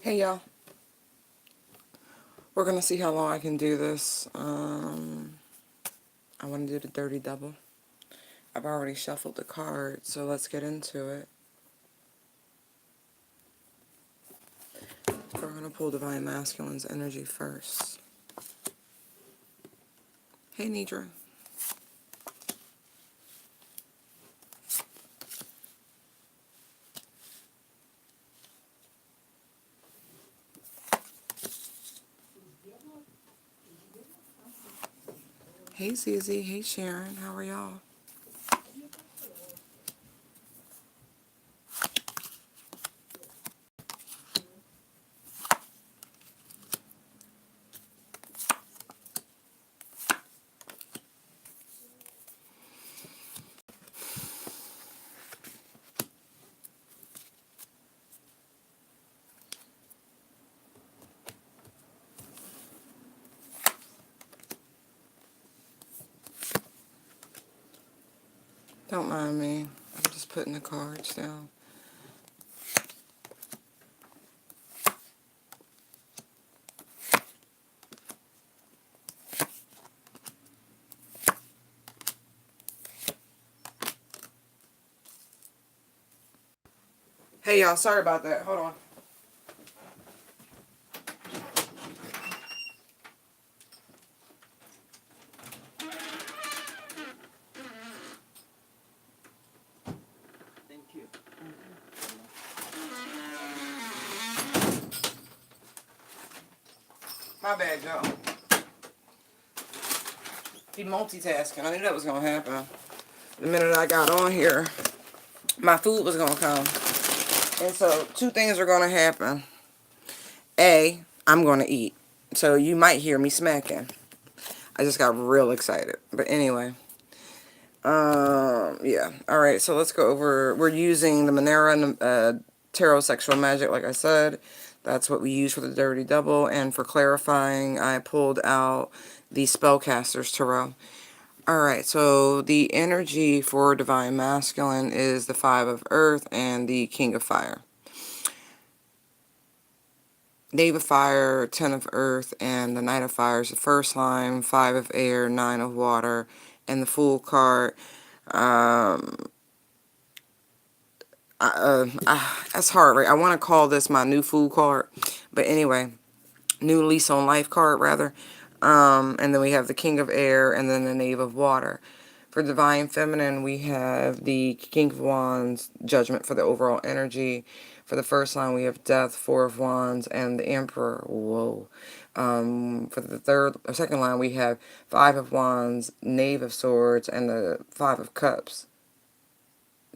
Hey y'all, we're gonna see how long I can do this. I want to do the dirty double. I've already shuffled the cards, so let's get into it. We're gonna pull Divine Masculine's energy first. Hey Nidra. Hey Zizi. Hey Sharon. How are y'all? Don't mind me. I'm just putting the cards down. Hey y'all, sorry about that. Hold on. Thank you. My bad, y'all. Be multitasking. I knew that was gonna happen. The minute I got on here, my food was gonna come. And so, two things are gonna happen. A, I'm gonna eat. So you might hear me smacking. I just got real excited. But anyway. Yeah. Alright, so let's go over. We're using the Monera Tarot Sexual Magic, like I said. That's what we use for the Dirty Double. And for clarifying, I pulled out the Spellcaster's Tarot. Alright, so the energy for Divine Masculine is the Five of Earth and the King of Fire. Knave of Fire, Ten of Earth, and the Knight of Fire is the first line, Five of Air, Nine of Water, and the Fool card. That's hard, right? I want to call this my new Fool card, but anyway, new Lease on Life card, rather. And then we have the King of Air, and then the Knave of Water. For Divine Feminine, we have the King of Wands, Judgment for the overall energy. For the first line, we have Death, Four of Wands, and the Emperor. Whoa. For the second line, we have Five of Wands, Knave of Swords, and the Five of Cups.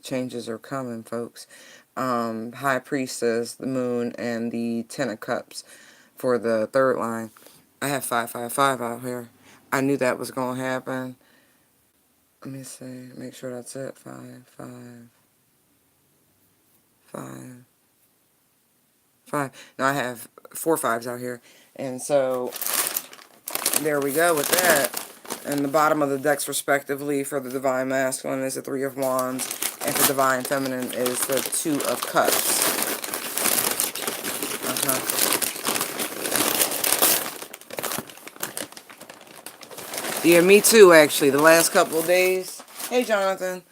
Changes are coming, folks. High Priestess, the Moon, and the Ten of Cups. For the third line, I have 555 out here. I knew that was going to happen. Let me see. Make sure that's it. 5, 5, 5, 5. Now I have 4 5s out here. And so, there we go with that. And the bottom of the decks, respectively, for the Divine Masculine is the Three of Wands. And for Divine Feminine is the Two of Cups. Yeah, me too, actually. The last couple of days. Hey, Jonathan.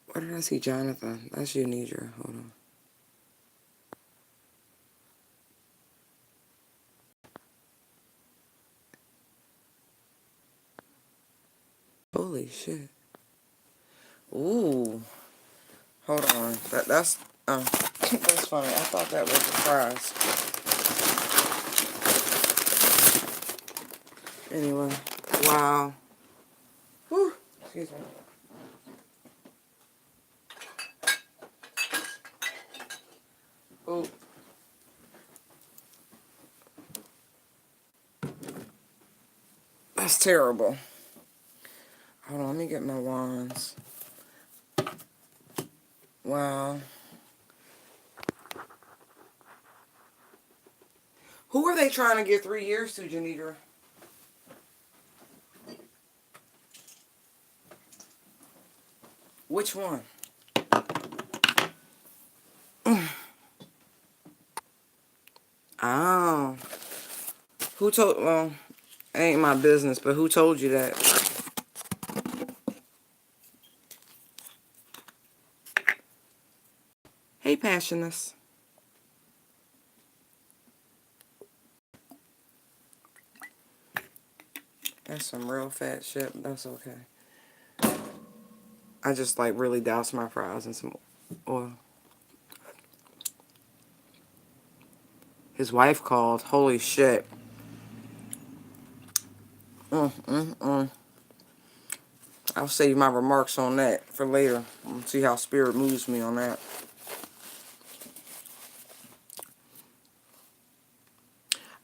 Where did I see Jonathan? That's you, Nidra. Hold on. Holy shit. Ooh. Hold on. That's that's funny. I thought that was a surprise. Anyway. Wow. Whew. Excuse me. Ooh. That's terrible. Hold on, let me get my wands. Wow. Who are they trying to give 3 years to, Janitra? Which one? Who told, well, it ain't my business, but who told you that? Hey, Passionist. That's some real fat shit, but that's okay. I just, like, really doused my fries in some oil. His wife called. Holy shit. I'll save my remarks on that for later. We'll see how spirit moves me on that.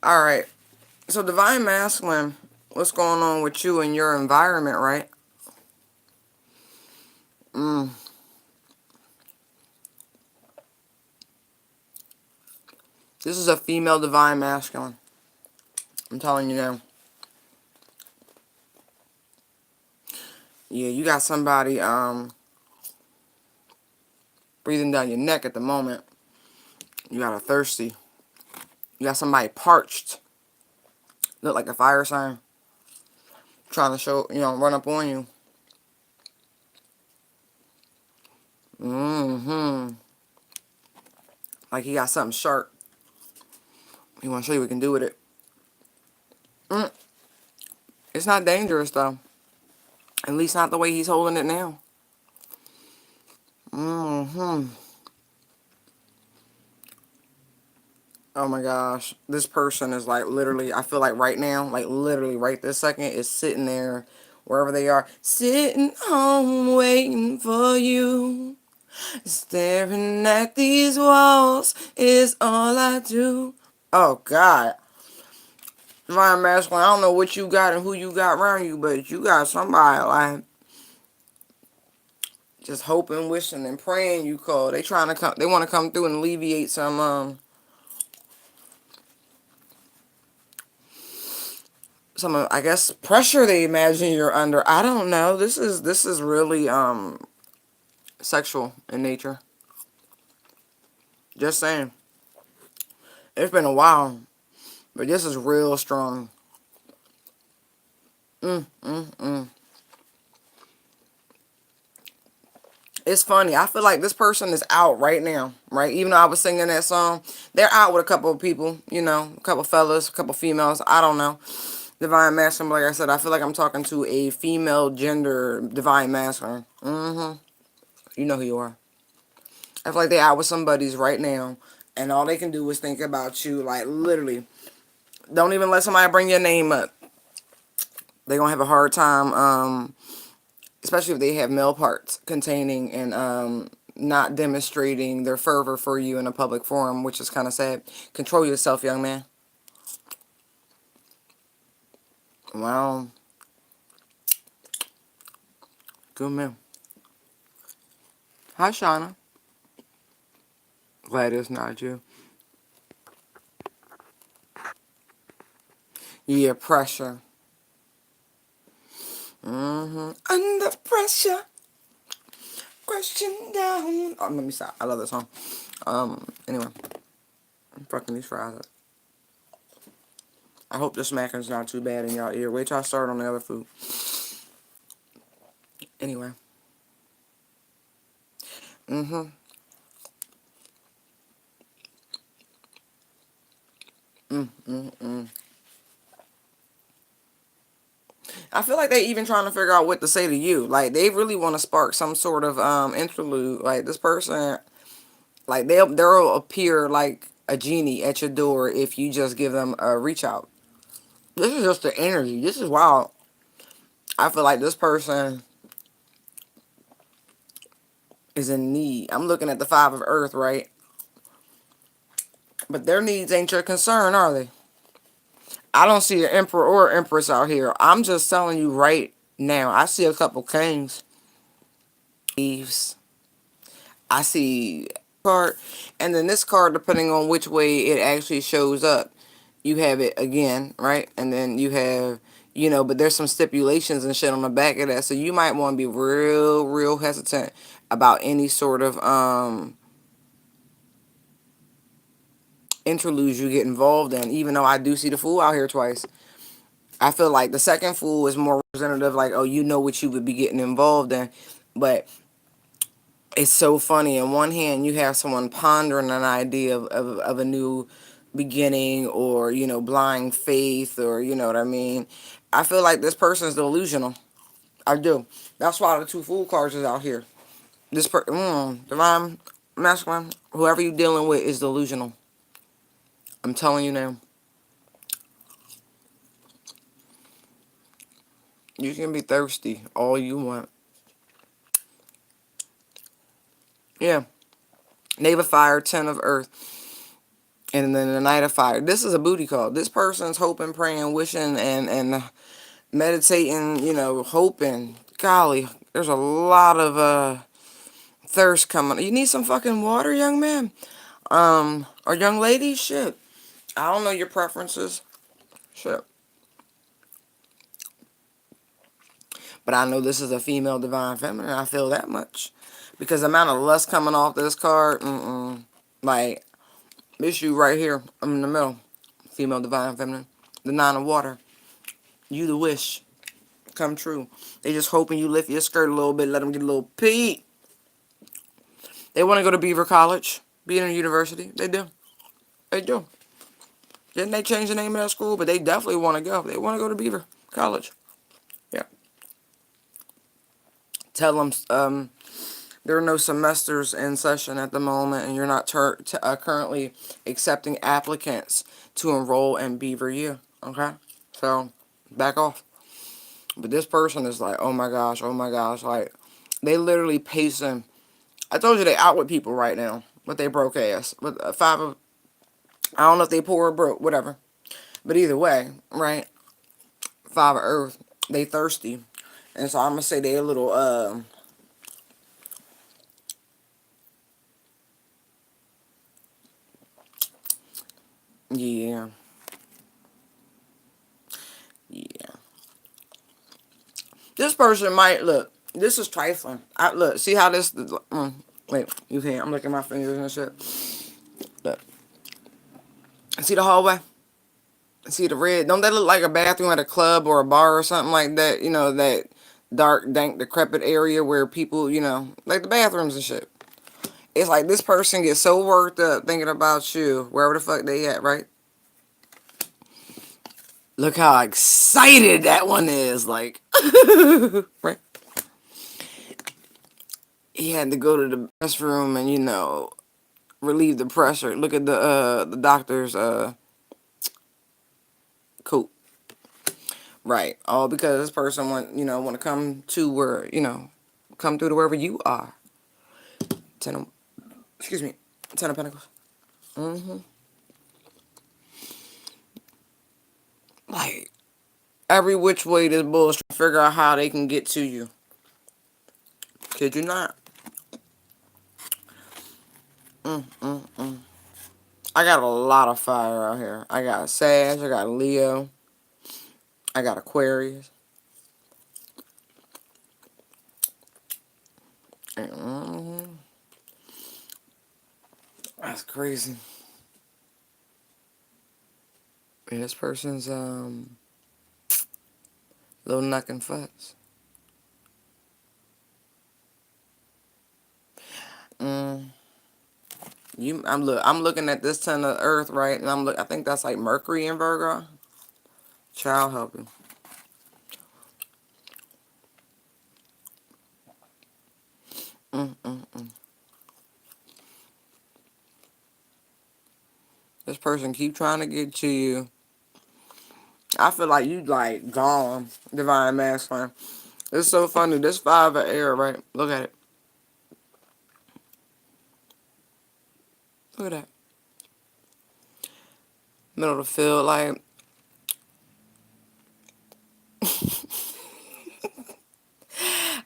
Alright. So, Divine Masculine, what's going on with you and your environment, right? This is a female Divine Masculine. I'm telling you now. Yeah, you got somebody breathing down your neck at the moment. You got a thirsty. You got somebody parched. Look like a fire sign. Trying to show, run up on you. Like he got something sharp. He want to show you what he can do with it. It's not dangerous, though. At least not the way he's holding it now. Oh my gosh. This person is like literally, I feel like right now, like literally right this second, is sitting there, wherever they are, sitting home waiting for you. Staring at these walls is all I do. Oh God. Divine Masculine, I don't know what you got and who you got around you, but you got somebody like just hoping, wishing, and praying you call. They trying to come. They want to come through and alleviate some I guess pressure they imagine you're under. I don't know. This is really sexual in nature. Just saying. It's been a while, but this is real strong. It's funny. I feel like this person is out right now, right? Even though I was singing that song, they're out with a couple of people, a couple fellas, a couple females. I don't know. Divine Masculine, like I said, I feel like I'm talking to a female gender Divine Masculine. You know who you are. I feel like they out with somebody's right now, and all they can do is think about you, like literally. Don't even let somebody bring your name up. They're gonna have a hard time, especially if they have male parts containing and not demonstrating their fervor for you in a public forum, which is kind of sad. Control yourself, young man. Wow. Good man. Hi, Shauna. Glad it's not you. Yeah, pressure. Under pressure. Question down. Oh, let me stop. I love that song. Anyway. I'm fucking these fries up. I hope the smacking's not too bad in y'all ear. Wait till I start on the other food. Anyway. I feel like they even trying to figure out what to say to you. Like, they really want to spark some sort of interlude. Like, this person, like, they'll appear like a genie at your door if you just give them a reach out. This is just the energy. This is wild. I feel like this person is in need. I'm looking at the Five of Earth, right? But their needs ain't your concern, are they? I don't see an emperor or empress out here. I'm just telling you right now. I see a couple kings. Thieves. I see card, and then this card, depending on which way it actually shows up, you have it again, right? And then you have, but there's some stipulations and shit on the back of that, so you might want to be real, real hesitant about any sort of interludes you get involved in, even though I do see the Fool out here twice. I feel like the second Fool is more representative, like, oh, you know what you would be getting involved in. But it's so funny. On one hand, you have someone pondering an idea of a new beginning, or, blind faith, or, you know what I mean? I feel like this person is delusional. I do. That's why the two Fool cards is out here. Divine masculine, whoever you're dealing with is delusional. I'm telling you now. You can be thirsty all you want. Yeah. Knave of fire, 10 of earth, and then the knight of fire. This is a booty call. This person's hoping, praying, wishing, and meditating, hoping. Golly, there's a lot of thirst coming. You need some fucking water, young man. Or young lady? Shit. I don't know your preferences. Shit. But I know this is a female divine feminine. I feel that much. Because the amount of lust coming off this card, like, issue right here, I'm in the middle. Female divine feminine. The nine of water. You the wish. Come true. They just hoping you lift your skirt a little bit, let them get a little peek. They want to go to Beaver College, be in a university. They do. They do. Didn't they change the name of that school? But they definitely want to go. They want to go to Beaver College. Yeah. Tell them there are no semesters in session at the moment, and you're not currently accepting applicants to enroll in Beaver U. Okay? So, back off. But this person is like, oh my gosh, oh my gosh. Like, they literally pacing. I told you they out with people right now. With they broke ass. With five of, I don't know if they poor or broke, whatever. But either way, right? Five of earth. They thirsty. And so I'm going to say they a little, yeah. Yeah. This person might, look, this is trifling. Look, see how this, wait, you can't, I'm looking at my fingers and shit. Look. See the hallway? See the red? Don't that look like a bathroom at a club or a bar or something like that? That dark, dank, decrepit area where people, like the bathrooms and shit. It's like this person gets so worked up thinking about you, wherever the fuck they at, right? Look how excited that one is, like, right? He had to go to the restroom and, relieve the pressure. Look at the doctor's coat. Right. All because this person want to come to where, come through to wherever you are. Ten of, excuse me, Ten of Pentacles. Like, every which way this bull is trying to figure out how they can get to you. Kid you not. I got a lot of fire out here. I got Sag, I got Leo, I got Aquarius. That's crazy. Yeah, this person's little knuck and futz. I'm looking at this 10 of Earth, right? And I think that's like Mercury in Virgo. Child helping. This person keep trying to get to you. I feel like you like gone, divine masculine. It's so funny. This five of air, right? Look at it. Look at that. Middle of the field, like,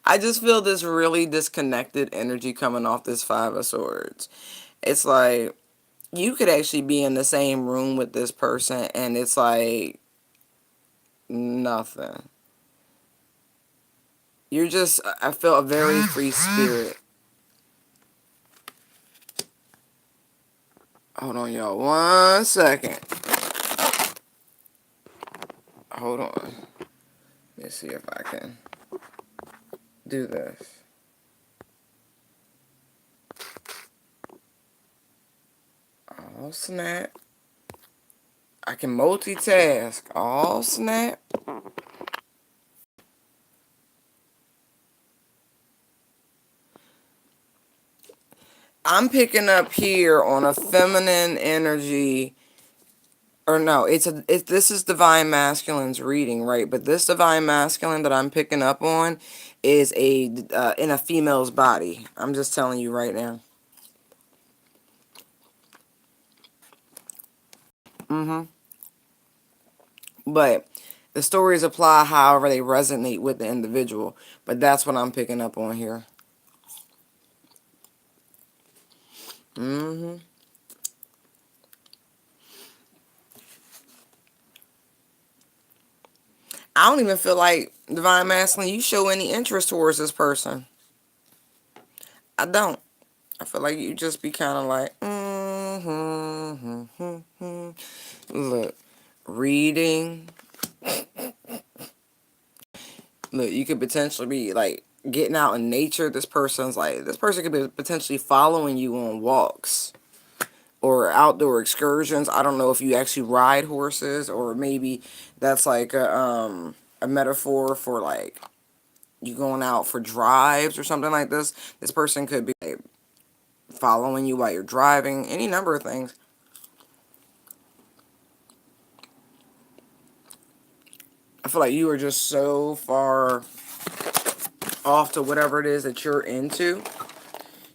I just feel this really disconnected energy coming off this five of swords. It's like you could actually be in the same room with this person and it's like nothing. I feel a very free spirit. Hold on, y'all. 1 second. Hold on. Let's see if I can do this. Oh, snap. I can multitask. Oh, snap. I'm picking up here on a feminine energy. Or no, this is Divine Masculine's reading, right? But this Divine Masculine that I'm picking up on is in a female's body. I'm just telling you right now. But the stories apply however they resonate with the individual. But that's what I'm picking up on here. I don't even feel like, Divine Masculine, you show any interest towards this person. I don't. I feel like you just be kind of like, Look, reading. Look, you could potentially be like getting out in nature. This person could be potentially following you on walks or outdoor excursions. I don't know if you actually ride horses, or maybe that's like a metaphor for like you going out for drives or something like this. This person could be like, following you while you're driving. Any number of things. I feel like you are just so far off to whatever it is that you're into.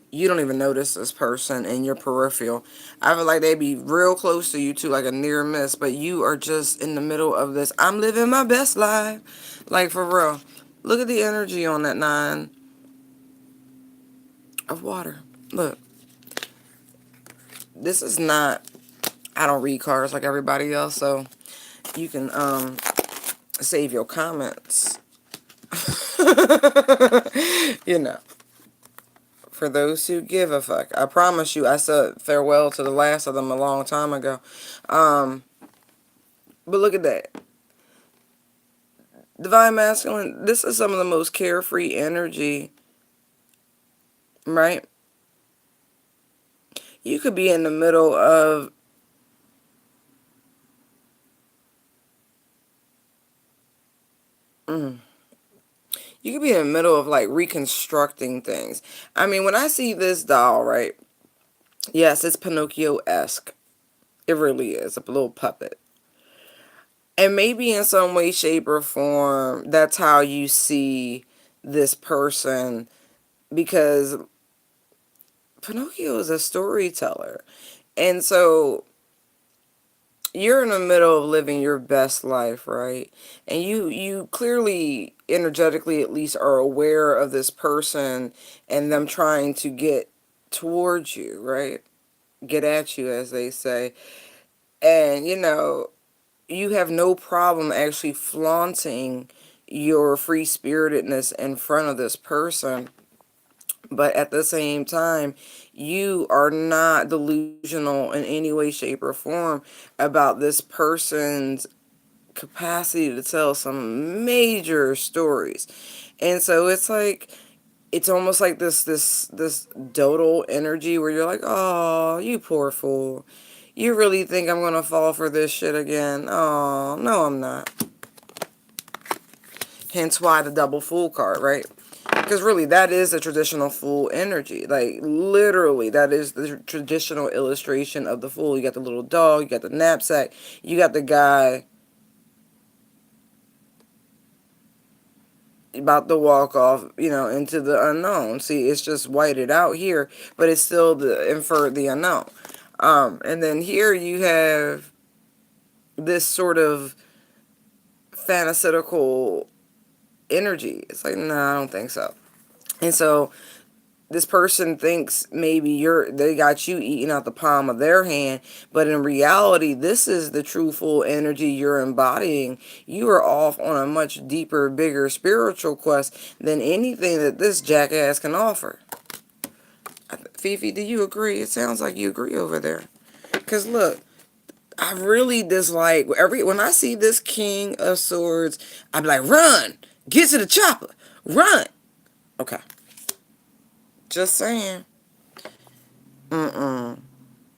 You don't even notice this person in your peripheral. I feel like they'd be real close to you too, like a near miss, but you are just in the middle of this, I'm living my best life. Like, for real. Look at the energy on that 9 of water. Look. This is not, I don't read cards like everybody else, so you can save your comments. You know. For those who give a fuck. I promise you, I said farewell to the last of them a long time ago. But look at that. Divine Masculine, this is some of the most carefree energy, right? You could be in the middle of you could be in the middle of like reconstructing things. I mean, when I see this doll, right? Yes, it's Pinocchio-esque. It really is. A little puppet. And maybe in some way, shape, or form, that's how you see this person, because Pinocchio is a storyteller. And so you're in the middle of living your best life, right? And you clearly, energetically at least, are aware of this person and them trying to get towards you, right? Get at you, as they say. And, you have no problem actually flaunting your free spiritedness in front of this person. But at the same time, you are not delusional in any way, shape, or form about this person's capacity to tell some major stories. And so it's like, it's almost like this dotal energy where you're like, oh, you poor fool. You really think I'm gonna fall for this shit again? Oh, no, I'm not. Hence why the double fool card, right? Because really, that is a traditional fool energy. Like, literally, that is the traditional illustration of the fool. You got the little dog, you got the knapsack, you got the guy about to walk off, into the unknown. See, it's just whited out here, but it's still inferred the unknown. And then here you have this sort of fantastical energy. It's like, no, I don't think so. And so this person thinks maybe they got you eating out the palm of their hand, but in reality, this is the true full energy you're embodying. You are off on a much deeper, bigger spiritual quest than anything that this jackass can offer. Fifi, do you agree? It sounds like you agree over there. Because look, I really dislike when I see this King of Swords, I be like, run, get to the chopper, run. Okay, just saying. Mm-mm.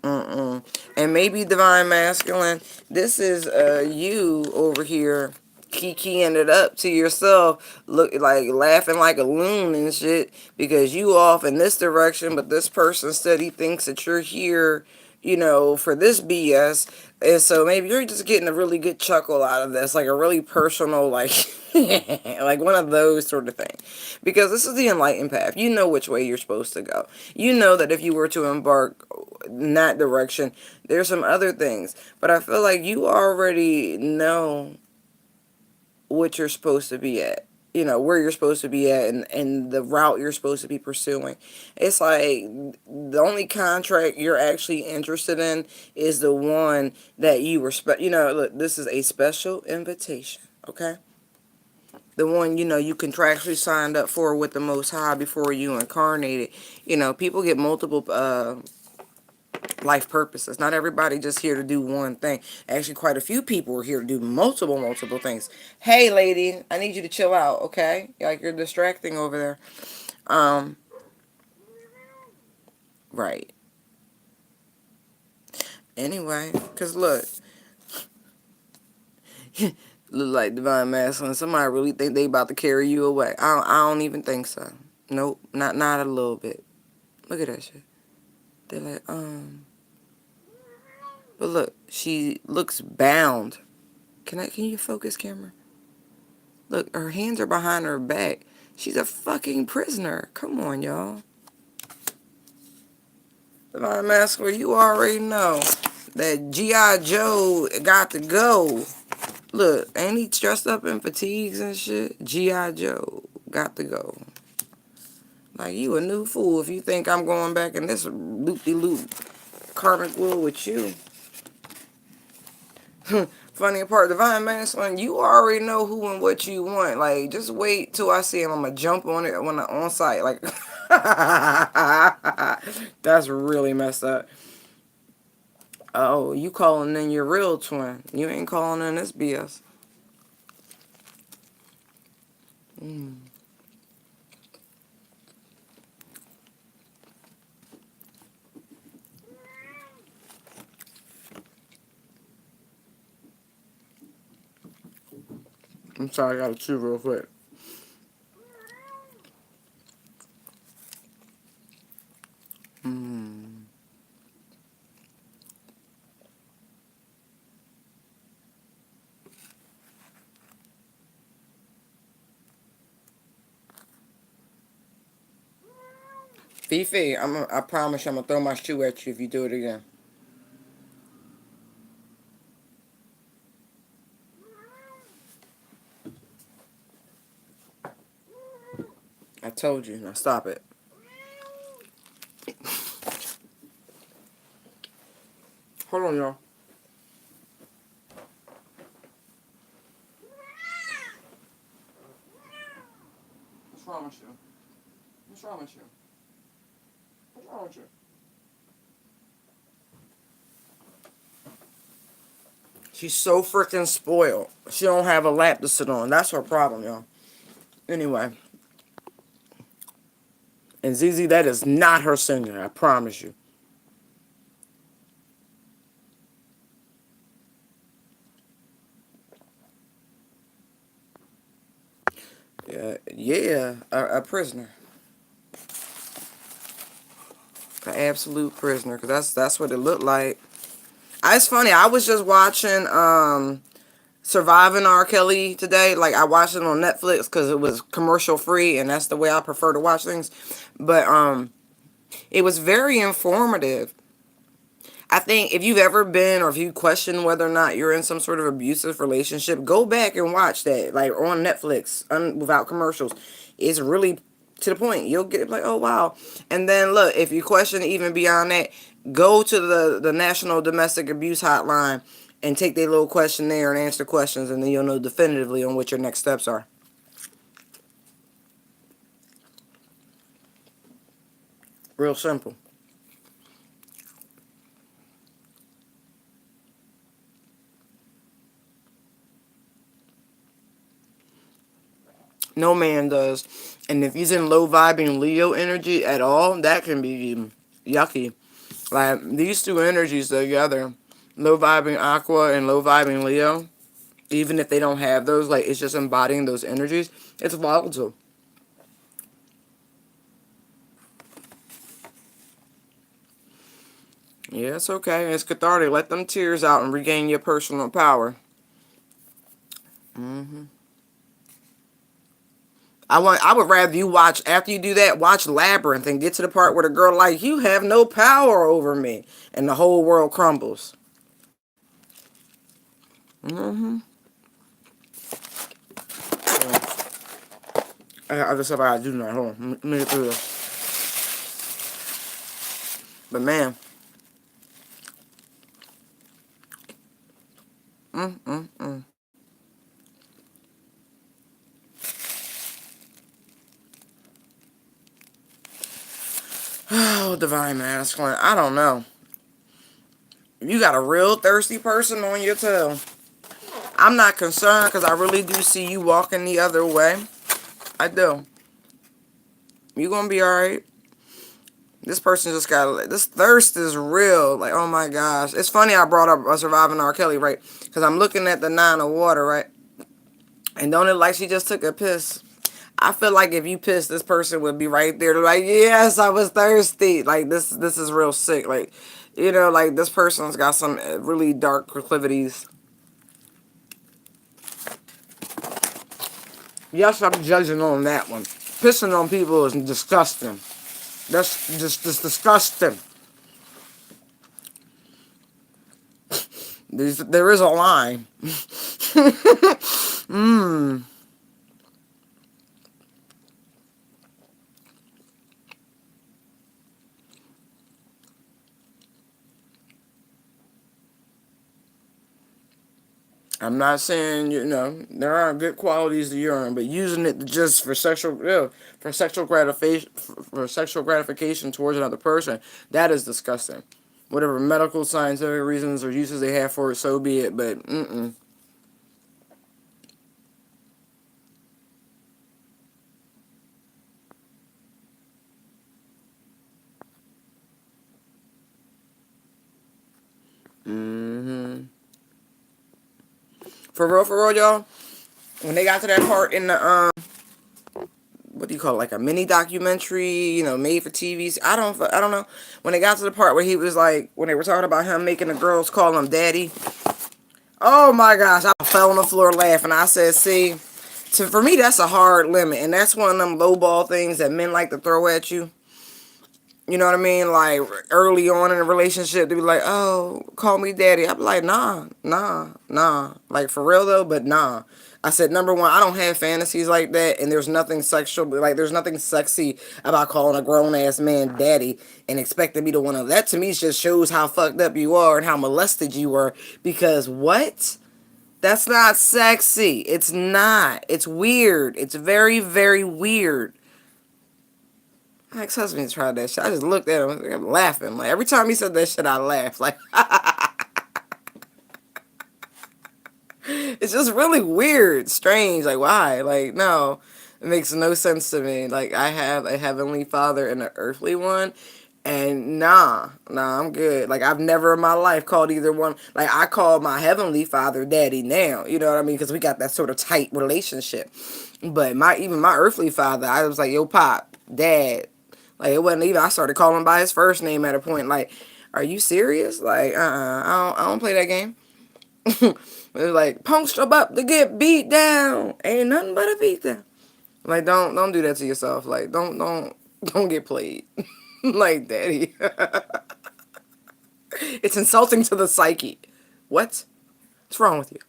Mm-mm. And maybe Divine Masculine, this is you over here kikiing it up to yourself, look like laughing like a loon and shit, because you off in this direction, but this person steady thinks that you're here, for this BS. And so maybe you're just getting a really good chuckle out of this, like a really personal, like, like one of those sort of things. Because this is the enlightened path. You know which way you're supposed to go. You know that if you were to embark in that direction, there's some other things. But I feel like you already know what you're supposed to be at. Where you're supposed to be at, and the route you're supposed to be pursuing. It's like the only contract you're actually interested in is the one that you respect. Look, this is a special invitation, okay? The one, you contractually signed up for with the Most High before you incarnated. People get multiple life purposes. Not everybody just here to do one thing. Actually, quite a few people are here to do multiple things. Hey, lady, I need you to chill out, okay? Like, you're distracting over there. Right. Anyway, because look, look like Divine Masculine. Somebody really think they about to carry you away. I don't even think so. Nope, not a little bit. Look at that shit. They're like, but look, she looks bound. Can you focus, camera? Look, her hands are behind her back. She's a fucking prisoner. Come on, y'all. Divine Masculine, you already know that G.I. Joe got to go. Look, ain't he dressed up in fatigues and shit? G.I. Joe got to go. Like, you a new fool if you think I'm going back in this loop-de-loop karmic wheel with you. Funny part, Divine Masculine, you already know who and what you want. Like, just wait till I see him. I'm gonna jump on it when I'm on site. Like, that's really messed up. Oh, you calling in your real twin. You ain't calling in this BS. I'm sorry, I gotta chew real quick. Fifi, I promise you I'm gonna throw my shoe at you if you do it again. I told you. Now stop it. Hold on, y'all. What's wrong with you? What's wrong with you? What's wrong with you? She's so freaking spoiled. She don't have a lap to sit on. That's her problem, y'all. Anyway. And ZZ, that is not her singing. I promise you. Yeah, a prisoner. An absolute prisoner. Because that's what it looked like. It's funny. I was just watching Surviving R. Kelly today. Like, I watched it on Netflix because it was commercial free, and that's the way I prefer to watch things. But it was very informative. I think if you've ever been, or if you question whether or not you're in some sort of abusive relationship, go back and watch that, like on Netflix, without commercials. It's really to the point. You'll get like, oh wow. And then look, if you question even beyond that, go to the National Domestic Abuse Hotline and take their little questionnaire and answer questions, and then you'll know definitively on what your next steps are. Real simple. No man does. And if he's in low vibing Leo energy at all, that can be yucky. Like these two energies together, low vibing Aqua and low vibing Leo, even if they don't have those, like it's just embodying those energies, it's volatile. Yeah, it's okay. It's cathartic. Let them tears out and regain your personal power. I would rather you watch, after you do that, watch Labyrinth and get to the part where the girl like, you have no power over me, and the whole world crumbles. I just said I gotta do that. Hold on. Let me get through this. But man, oh, divine masculine. I don't know. You got a real thirsty person on your tail. I'm not concerned because I really do see you walking the other way. I do. You gonna be alright. This person just got, this thirst is real. Like, oh my gosh. It's funny I brought up Surviving R. Kelly, right? Because I'm looking at the 9 of water, right? And don't it like she just took a piss? I feel like if you piss, this person would be right there. Like, yes, I was thirsty. Like, this is real sick. Like, like this person's got some really dark proclivities. Yes, I'm judging on that one. Pissing on people is disgusting. That's just disgusting. There is a line. I'm not saying, there are good qualities to urine, but using it just for sexual gratification towards another person, that is disgusting. Whatever medical, scientific reasons or uses they have for it, so be it. But for real, y'all. When they got to that part in the what do you call it, like a mini documentary, made for TVs. I don't know. When they got to the part where he was like, when they were talking about him making the girls call him daddy. Oh my gosh, I fell on the floor laughing. I said, see, for me that's a hard limit, and that's one of them lowball things that men like to throw at you. You know what I mean? Like early on in a relationship, they be like, "Oh, call me daddy." I be like, "Nah, nah, nah." Like for real though, but nah. I said, number one, I don't have fantasies like that, and there's nothing sexual, like there's nothing sexy about calling a grown ass man daddy and expecting me to want to. That to me just shows how fucked up you are and how molested you were. Because what? That's not sexy. It's not. It's weird. It's very, very weird. My ex-husband tried that shit. I just looked at him. I'm laughing. Like every time he said that shit, I laugh. Like it's just really weird, strange. Like why? Like no, it makes no sense to me. Like I have a heavenly father and an earthly one, and nah, I'm good. Like I've never in my life called either one. Like I call my heavenly father daddy now. You know what I mean? Because we got that sort of tight relationship. But even my earthly father, I was like, yo, pop, dad. Like it wasn't even. I started calling him by his first name at a point. Like, are you serious? Like, I don't play that game. It was like punked up to get beat down. Ain't nothing but a beat down. Like, don't do that to yourself. Like, don't get played. Like, daddy. It's insulting to the psyche. What? What's wrong with you?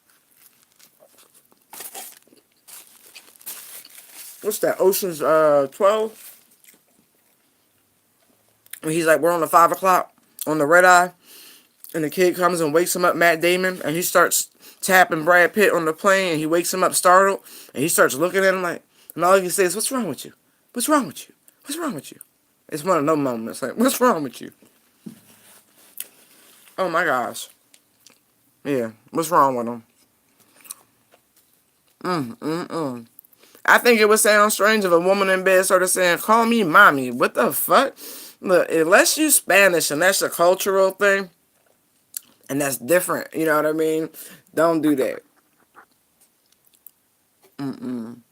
What's that? Ocean's 12. And he's like, we're on the 5 o'clock on the red eye. And the kid comes and wakes him up, Matt Damon, and he starts tapping Brad Pitt on the plane, and he wakes him up startled, and he starts looking at him like, and all he can say is, what's wrong with you? What's wrong with you? What's wrong with you? It's one of those moments, like, what's wrong with you? Oh my gosh. Yeah, what's wrong with him? I think it would sound strange if a woman in bed started saying, call me mommy. What the fuck? Look, unless you Spanish and that's a cultural thing, and that's different, you know what I mean? Don't do that. I'm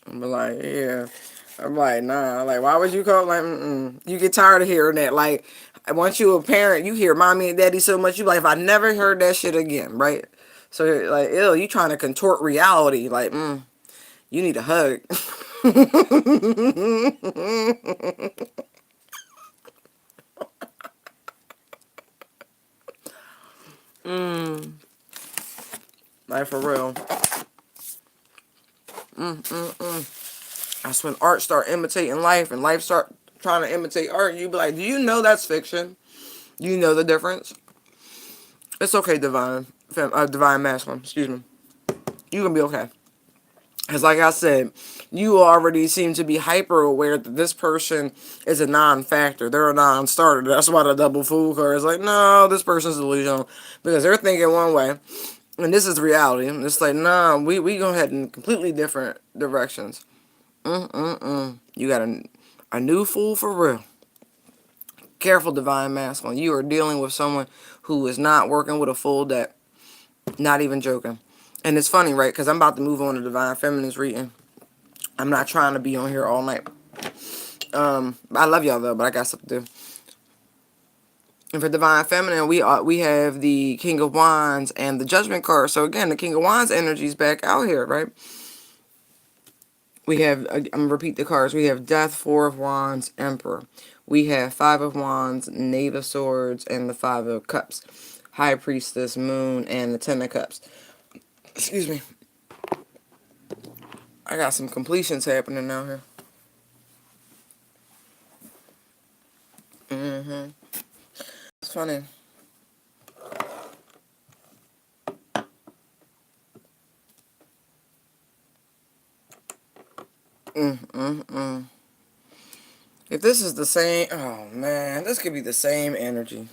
like, yeah. I'm like, nah. Like, why would you call? Like, you get tired of hearing that. Like, once you a parent, you hear mommy and daddy so much, you like, if I never heard that shit again, right? So, like, ew, you trying to contort reality. Like, you need a hug. Like, for real. That's when art start imitating life and life start trying to imitate art. You be like, do you know that's fiction? You know the difference? It's okay, divine masculine, excuse me. You gonna be okay. Because like I said, you already seem to be hyper aware that this person is a non-factor. They're a non-starter. That's why the double fool card is like, no, this person's delusional. Because they're thinking one way, and this is reality. And it's like, nah, we go ahead in completely different directions. You got a new fool for real. Careful, divine masculine. You are dealing with someone who is not working with a full deck. Not even joking. And it's funny, right? Because I'm about to move on to divine feminine's reading. I'm not trying to be on here all night. I love y'all though, but I got stuff to do. And for divine feminine, we have the King of Wands and the Judgment card. So again, the King of Wands energy is back out here, right? We have, I'm gonna repeat the cards. We have Death, Four of Wands, Emperor. We have Five of Wands, Knave of Swords, and the Five of Cups. High Priestess, Moon, and the Ten of Cups. Excuse me. I got some completions happening out here. It's funny. If this is the same, oh man, this could be the same energy.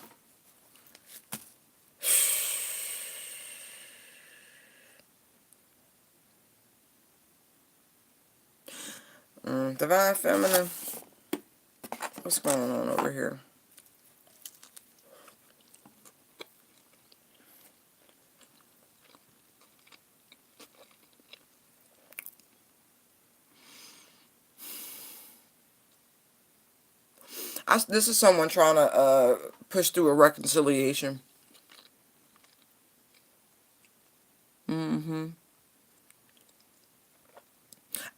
Divine Feminine, what's going on over here? This is someone trying to push through a reconciliation.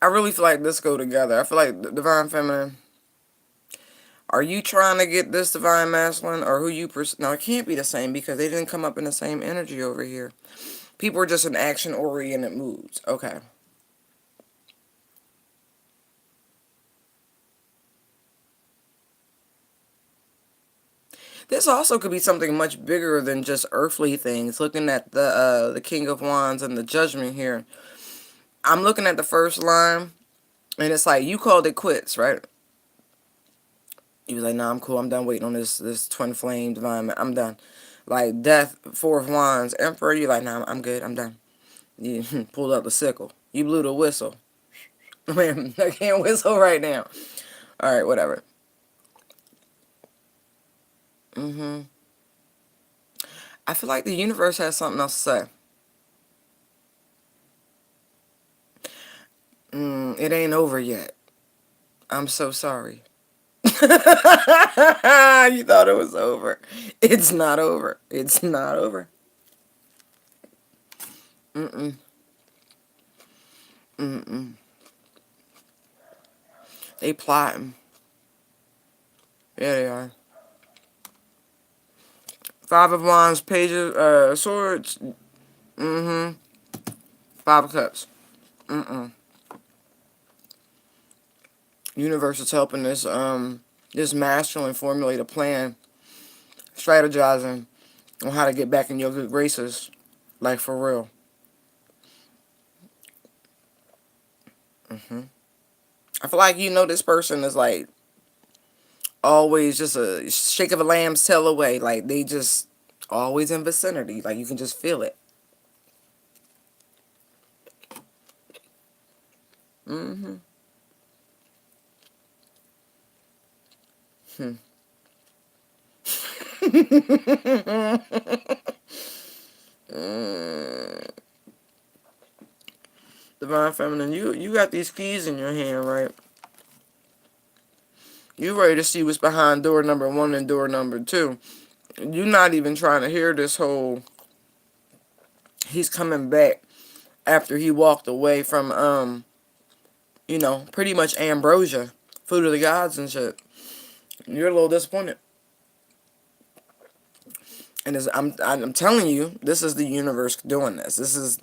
I really feel like this go together. I feel like the Divine Feminine, are you trying to get this Divine Masculine, or who you no, it can't be the same because they didn't come up in the same energy over here. People are just in action-oriented moods. Okay. This also could be something much bigger than just earthly things. Looking at the King of Wands and the Judgment here, I'm looking at the first line, and it's like you called it quits, right? You was like, nah, I'm cool. I'm done waiting on this twin flame divine. I'm done. Like Death, Four of Wands, Emperor. You like, nah, I'm good. I'm done. You pulled up the sickle. You blew the whistle. Man, I can't whistle right now. All right, whatever. I feel like the universe has something else to say. It ain't over yet. I'm so sorry. You thought it was over. It's not over. It's not over. They plotting. Yeah, they are. Five of Wands, Page of Swords. Five of Cups. Universe is helping this masculine formulate a plan, strategizing on how to get back in your good graces, like for real. I feel like this person is like always just a shake of a lamb's tail away. Like they just always in vicinity. Like you can just feel it. Mm-hmm. Hmm. Mm. Divine Feminine, you got these keys in your hand, right? You ready to see what's behind door number 1 and door number 2. You're not even trying to hear this whole, he's coming back after he walked away from, pretty much ambrosia, food of the gods and shit. You're a little disappointed. And I'm telling you, this is the universe doing this. This is,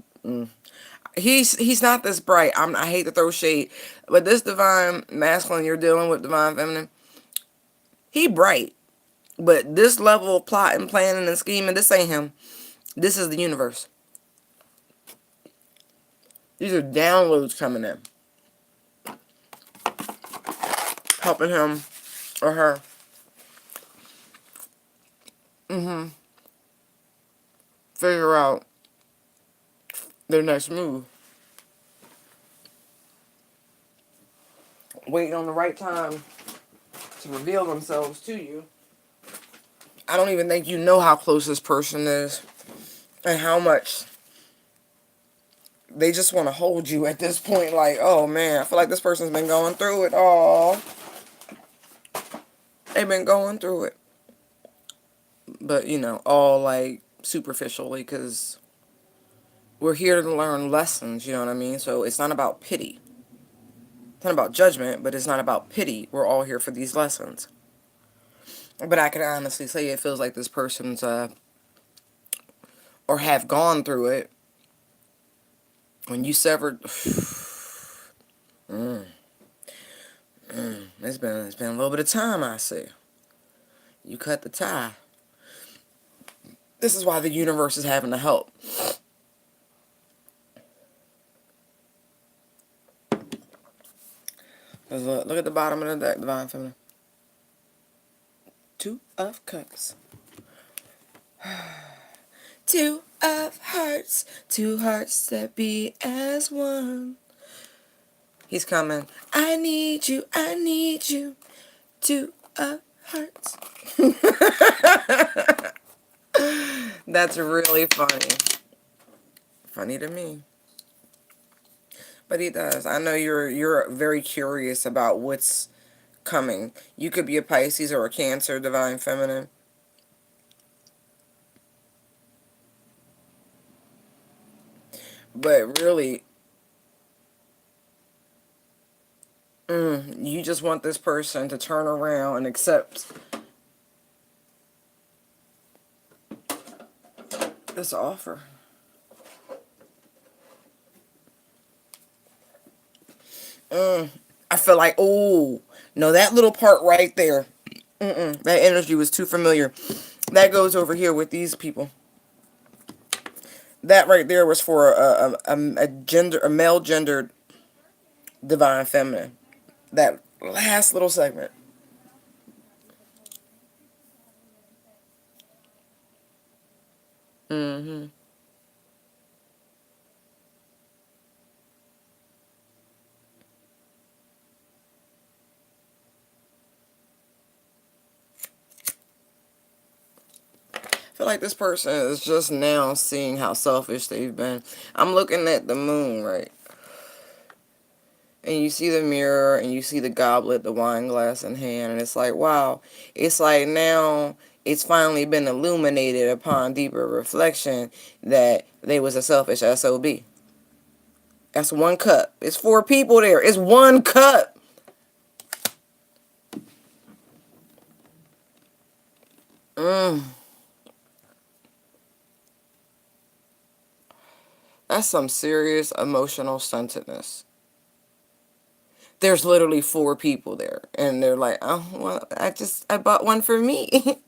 he's not this bright. I hate to throw shade, but this divine masculine you're dealing with, divine feminine, he bright. But this level of plotting, planning, and scheming, this ain't him. This is the universe. These are downloads coming in, helping him or her figure out their next move. Waiting on the right time to reveal themselves to you. I don't even think you know how close this person is and how much they just want to hold you at this point. Like, oh man, I feel like this person's been going through it all. They've been going through it. But, all like superficially, because we're here to learn lessons, you know what I mean? So it's not about pity. It's not about judgment, but it's not about pity. We're all here for these lessons. But I can honestly say it feels like this person's, or have gone through it. When you severed, it's been a little bit of time, I see. You cut the tie. This is why the universe is having to help. 'Cause look at the bottom of the deck, divine feminine. 2 of cups. 2 of hearts. 2 hearts that beat as one. He's coming. I need you. I need you. 2 of hearts. That's really funny. Funny to me. But he does. I know you're very curious about what's coming. You could be a Pisces or a Cancer, divine feminine. But really, you just want this person to turn around and accept this offer. I feel like, oh, no, that little part right there, that energy was too familiar. That goes over here with these people. That right there was for a male gendered divine feminine. That last little segment. Mm-hmm. I feel like this person is just now seeing how selfish they've been. I'm looking at the moon, right? And you see the mirror and you see the goblet, the wine glass in hand, and it's like, wow. It's like now it's finally been illuminated upon deeper reflection that they was a selfish SOB. That's 1 cup. It's 4 people there. It's 1 cup. That's some serious emotional centeredness. There's literally 4 people there, and they're like, oh, well, I bought one for me.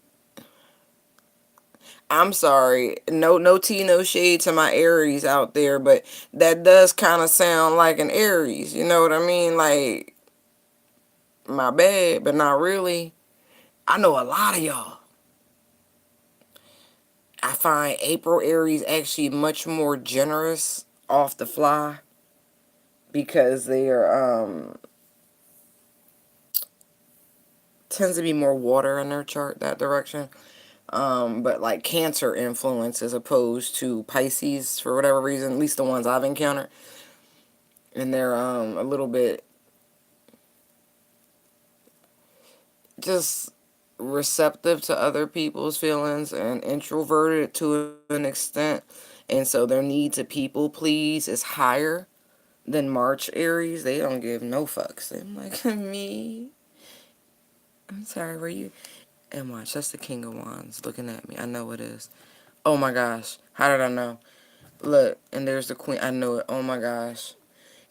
I'm sorry, no tea, no shade to my Aries out there, but that does kind of sound like an Aries, you know what I mean? Like, my bad, but not really. I know a lot of y'all. I find April Aries actually much more generous off the fly because they are tends to be more water in their chart that direction. But like Cancer influence as opposed to Pisces for whatever reason, at least the ones I've encountered. And they're a little bit just receptive to other people's feelings and introverted to an extent. And so their need to people please is higher than March Aries. They don't give no fucks. I'm like, me? I'm sorry, were you? And watch, that's the King of Wands looking at me. I know it is. Oh my gosh. How did I know? Look, and there's the Queen. I know it. Oh my gosh.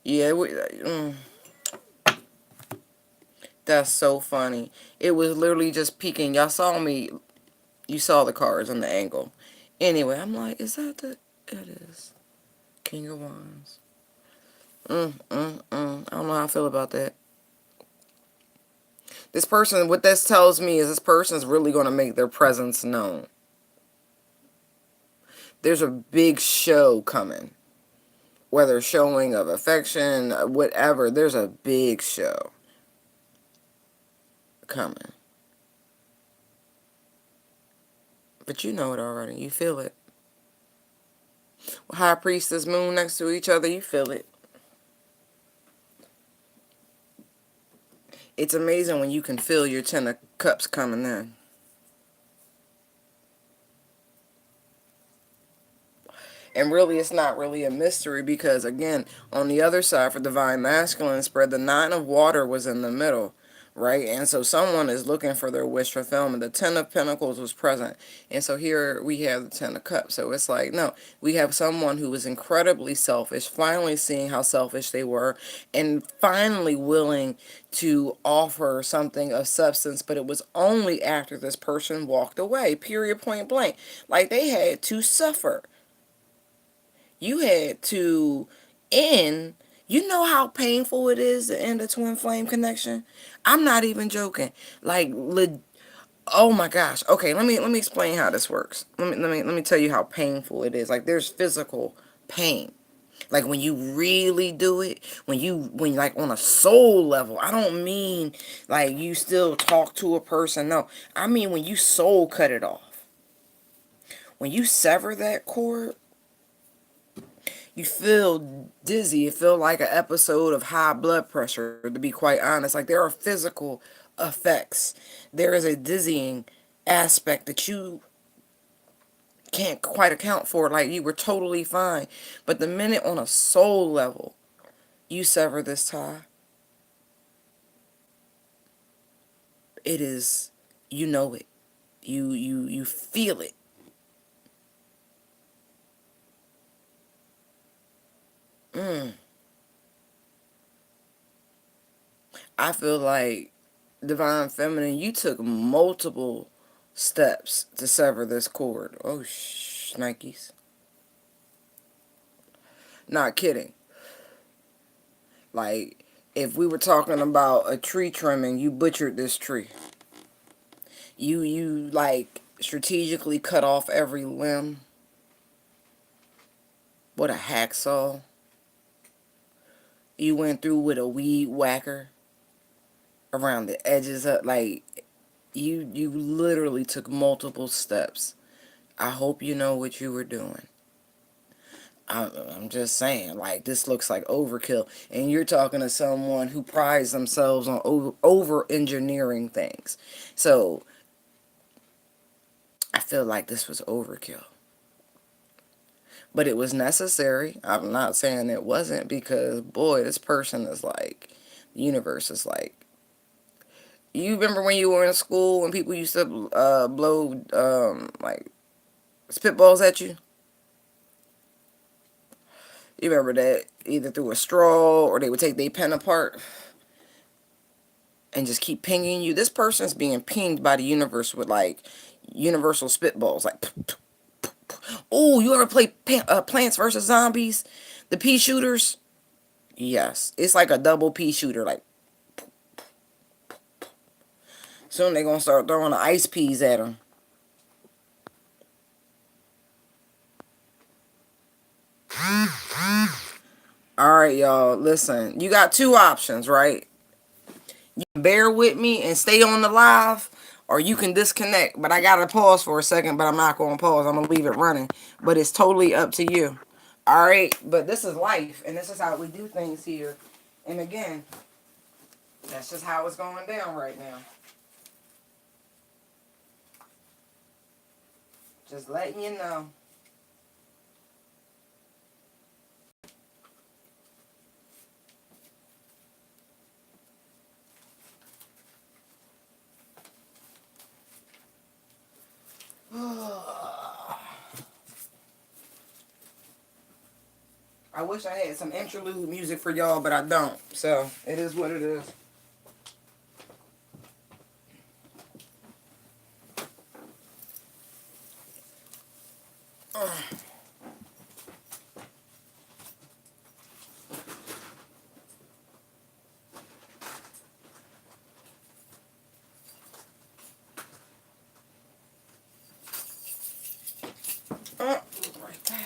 Yeah, that's so funny. It was literally just peeking. Y'all saw me. You saw the cards on the angle. Anyway, I'm like, is that the... It is. King of Wands. I don't know how I feel about that. This person, what this tells me is this person's really going to make their presence known. There's a big show coming. Whether showing of affection, whatever, there's a big show coming. But you know it already. You feel it. High Priestess, Moon next to each other, you feel it. It's amazing when you can feel your Ten of Cups coming in. And really, it's not really a mystery because, again, on the other side for Divine Masculine spread, the Nine of Water was in the middle, right? And so someone is looking for their wish fulfillment. The Ten of Pentacles was present. And so here we have the Ten of Cups. So it's like, no, we have someone who was incredibly selfish, finally seeing how selfish they were, and finally willing to offer something of substance. But it was only after this person walked away, period, point blank. Like they had to suffer. You had to end. You know how painful it is to end a twin flame connection? I'm not even joking. Like, oh my gosh. Okay, let me explain how this works. Let me tell you how painful it is. Like, there's physical pain. Like when you really do it, when like on a soul level. I don't mean like you still talk to a person. No, I mean when you soul cut it off. When you sever that cord, you feel dizzy. It feel like an episode of high blood pressure, to be quite honest. Like there are physical effects. There is a dizzying aspect that you can't quite account for. Like you were totally fine. But the minute on a soul level you sever this tie, it is, you know it. You feel it. I feel like Divine Feminine, you took multiple steps to sever this cord. Oh, Nikes. Not kidding. Like, if we were talking about a tree trimming, you butchered this tree. You like, strategically cut off every limb. What a hacksaw. You went through with a weed whacker around the edges of, like, you literally took multiple steps. I hope you know what you were doing. I'm just saying, like, this looks like overkill. And you're talking to someone who prides themselves on over-engineering things. So, I feel like this was overkill. But it was necessary. I'm not saying it wasn't because, boy, this person is like, the universe is like, you remember when you were in school and people used to blow, like, spitballs at you? You remember that? Either through a straw or they would take their pen apart and just keep pinging you. This person's being pinged by the universe with like universal spitballs. Like, oh, you ever play Plants vs. Zombies? The pea shooters? Yes. It's like a double pea shooter. Like, soon they're going to start throwing the ice peas at them. Alright, y'all, listen. You got two options, right? You can bear with me and stay on the live, or you can disconnect. But I gotta pause for a second, but I'm not gonna pause. I'm gonna leave it running. But it's totally up to you. Alright, but this is life, and this is how we do things here. And again, that's just how it's going down right now. Just letting you know. I wish I had some interlude music for y'all, but I don't. So, it is what it is. Right there.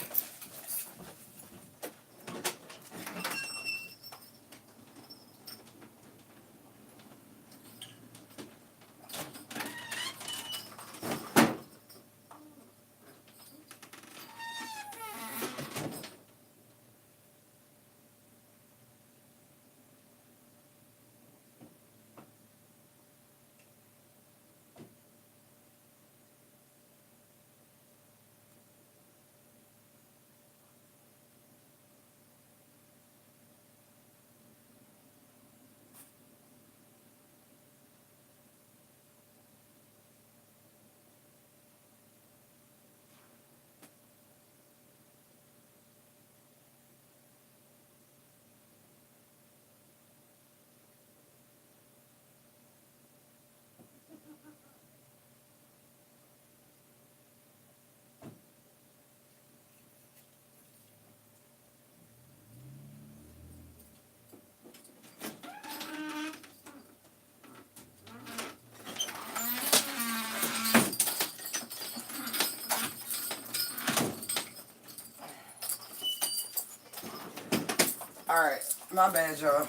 Alright, my bad, y'all.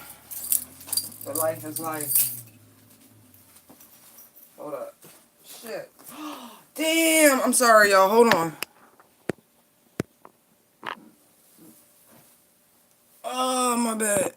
But life is life. Hold up. Shit. Damn, I'm sorry, y'all. Hold on. Oh, my bad.